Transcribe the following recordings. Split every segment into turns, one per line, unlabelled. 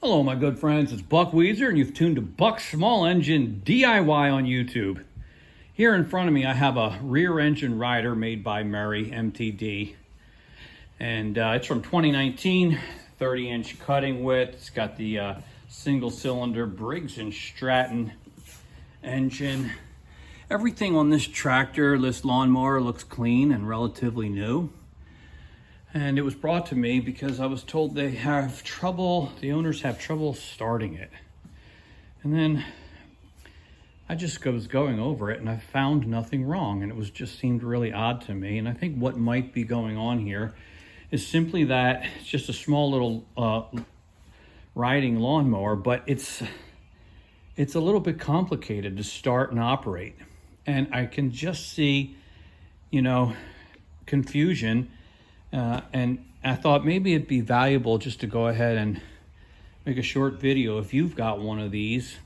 Hello, my good friends. It's Buck Weezer, and you've tuned to Buck's Small Engine DIY on YouTube. Here in front of me, I have a rear engine rider made by MOWER MTD. And it's from 2019, 30-inch cutting width. It's got the single-cylinder Briggs & Stratton engine. Everything on this tractor, this lawnmower, looks clean and relatively new. And it was brought to me because I was told the owners have trouble starting it. And then I just was going over it and I found nothing wrong, and it just seemed really odd to me. And I think what might be going on here is simply that it's just a small little riding lawnmower, but it's a little bit complicated to start and operate. And I can just see, confusion. And I thought maybe it'd be valuable just to go ahead and make a short video if you've got one of these,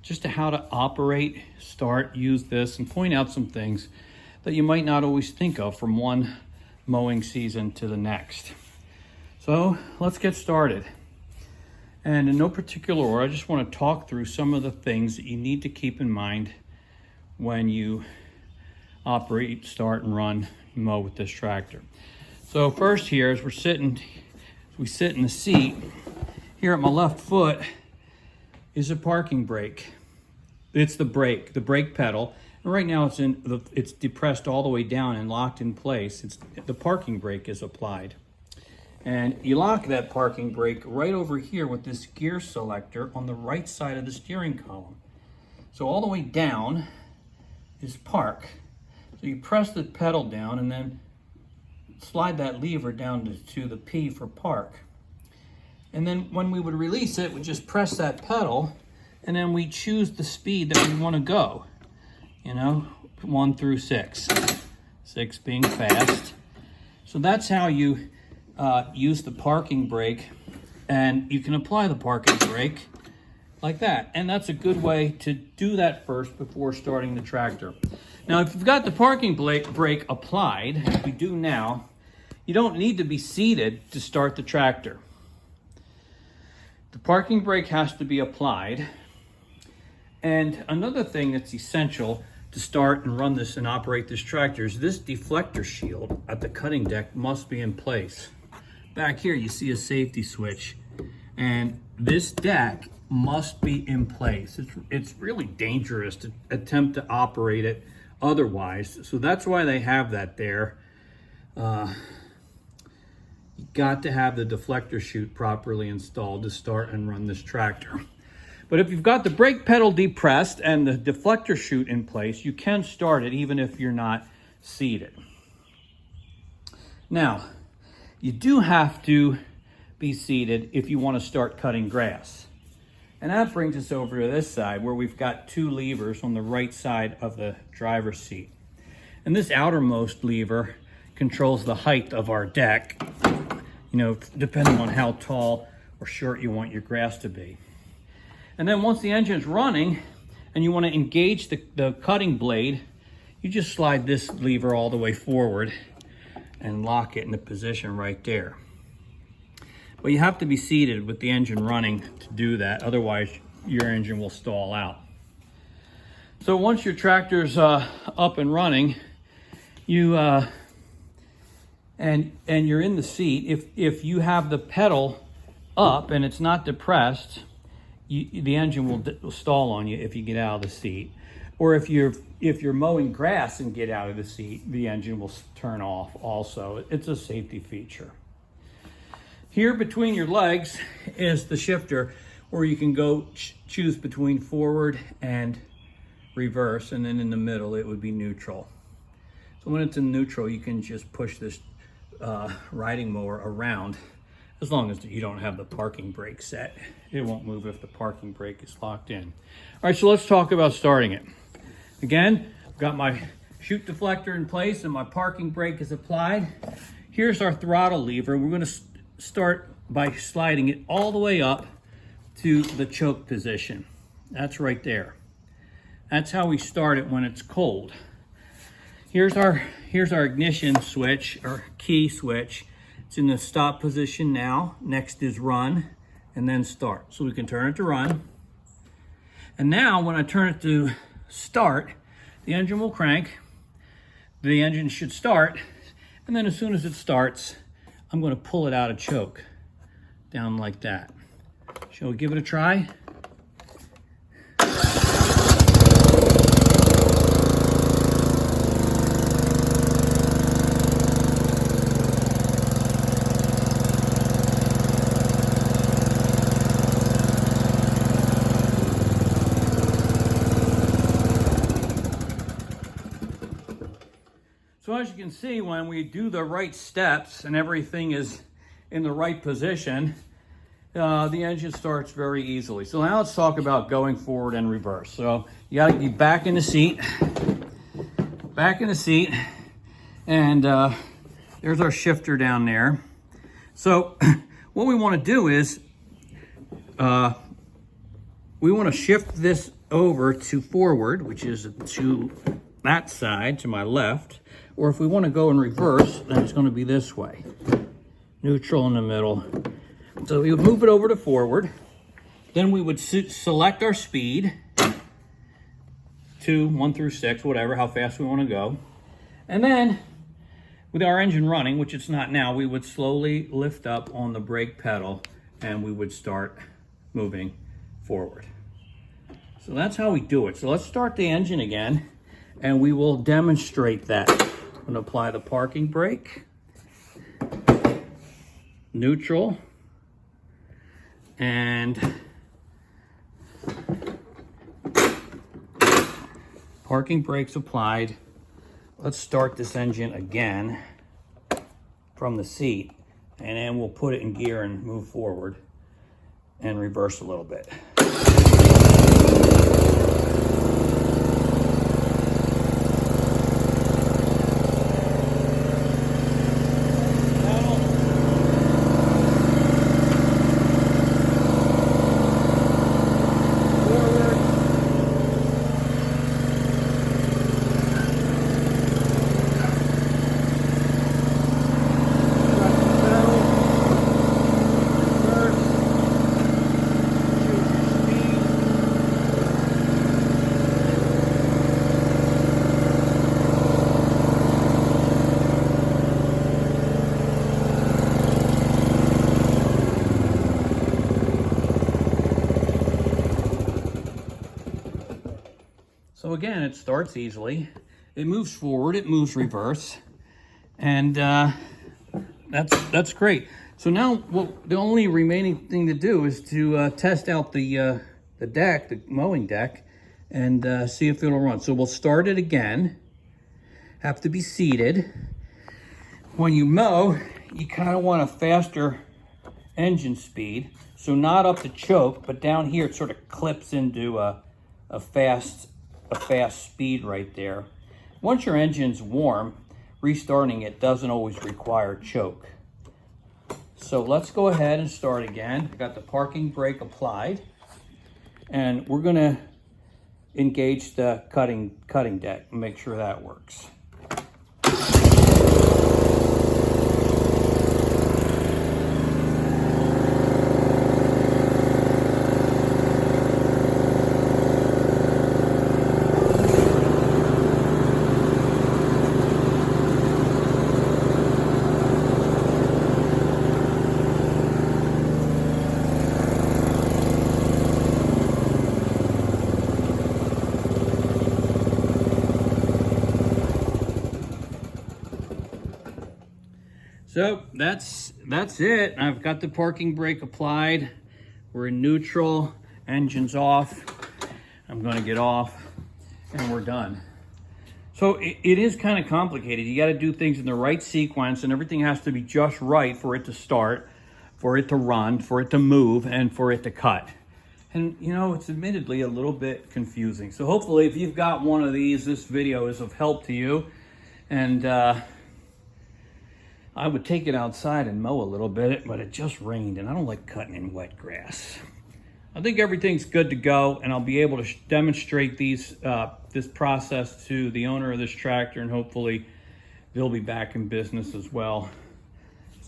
just to how to operate, start, use this, and point out some things that you might not always think of from one mowing season to the next. So let's get started. And in no particular order, I just want to talk through some of the things that you need to keep in mind when you operate, start, and run, mow with this tractor. So first here, as we sit in the seat, here at my left foot is a parking brake. It's the brake pedal. And right now it's depressed all the way down and locked in place. The parking brake is applied. And you lock that parking brake right over here with this gear selector on the right side of the steering column. So all the way down is park. So you press the pedal down and then slide that lever down to the P for park. And then when we would release it, we just press that pedal and then we choose the speed that we want to go. 1 through 6. 6 being fast. So that's how you use the parking brake, and you can apply the parking brake like that. And that's a good way to do that first before starting the tractor. Now, if you've got the parking brake applied, as we do now, you don't need to be seated to start the tractor. The parking brake has to be applied. And another thing that's essential to start and run this and operate this tractor is this deflector shield at the cutting deck must be in place. Back here you see a safety switch, and this deck must be in place. It's really dangerous to attempt to operate it otherwise, so that's why they have that there. You got to have the deflector chute properly installed to start and run this tractor. But if you've got the brake pedal depressed and the deflector chute in place, you can start it even if you're not seated. Now, you do have to be seated if you want to start cutting grass. And that brings us over to this side where we've got 2 levers on the right side of the driver's seat. And this outermost lever controls the height of our deck, depending on how tall or short you want your grass to be. And then once the engine's running and you want to engage the cutting blade, you just slide this lever all the way forward and lock it in the position right there. But you have to be seated with the engine running to do that, otherwise your engine will stall out. So once your tractor's up and running, and you're in the seat, if you have the pedal up and it's not depressed, the engine will stall on you if you get out of the seat. Or if you're mowing grass and get out of the seat, the engine will turn off also. It's a safety feature. Here between your legs is the shifter, where you can go choose between forward and reverse, and then in the middle it would be neutral. So when it's in neutral, you can just push this riding mower around, as long as you don't have the parking brake set. It won't move if the parking brake is locked in. All right, so let's talk about starting it. Again, I've got my chute deflector in place and my parking brake is applied. Here's our throttle lever. We're going to start by sliding it all the way up to the choke position. That's right there. That's how we start it when it's cold. Here's our ignition switch, or key switch. It's in the stop position now. Next is run, and then start. So we can turn it to run. And now when I turn it to start, the engine will crank. The engine should start. And then as soon as it starts, I'm going to pull it out of choke down like that. Shall we give it a try? So as you can see, when we do the right steps and everything is in the right position, the engine starts very easily. So now let's talk about going forward and reverse. So you got to be back in the seat, and there's our shifter down there. So what we want to do is we want to shift this over to forward, which is to that side, to my left. Or if we want to go in reverse, then it's going to be this way. Neutral in the middle. So we would move it over to forward. Then we would select our speed. 2, 1 through 6, whatever, how fast we want to go. And then, with our engine running, which it's not now, we would slowly lift up on the brake pedal and we would start moving forward. So that's how we do it. So let's start the engine again and we will demonstrate that. I'm going to apply the parking brake, neutral, and parking brakes applied. Let's start this engine again from the seat, and then we'll put it in gear and move forward and reverse a little bit. So again, it starts easily, it moves forward, it moves reverse, and that's great. So now the only remaining thing to do is to test out the deck, the mowing deck, and see if it'll run. So we'll start it again, have to be seated. When you mow, you kind of want a faster engine speed, so not up to choke, but down here it sort of clips into a fast speed right there. Once your engine's warm, restarting it doesn't always require choke. So let's go ahead and start again. I got the parking brake applied, and we're gonna engage the cutting deck and make sure that works. So that's it. I've got the parking brake applied. We're in neutral, engine's off. I'm gonna get off and we're done. So it is kind of complicated. You gotta do things in the right sequence and everything has to be just right for it to start, for it to run, for it to move, and for it to cut. And you know, it's admittedly a little bit confusing. So hopefully if you've got one of these, this video is of help to you. And I would take it outside and mow a little bit, but it just rained and I don't like cutting in wet grass. I think everything's good to go, and I'll be able to demonstrate this process to the owner of this tractor, and hopefully they'll be back in business as well.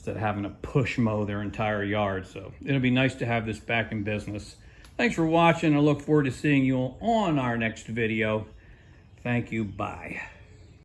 instead of having to push mow their entire yard. So it'll be nice to have this back in business. Thanks for watching. I look forward to seeing you on our next video. Thank you. Bye.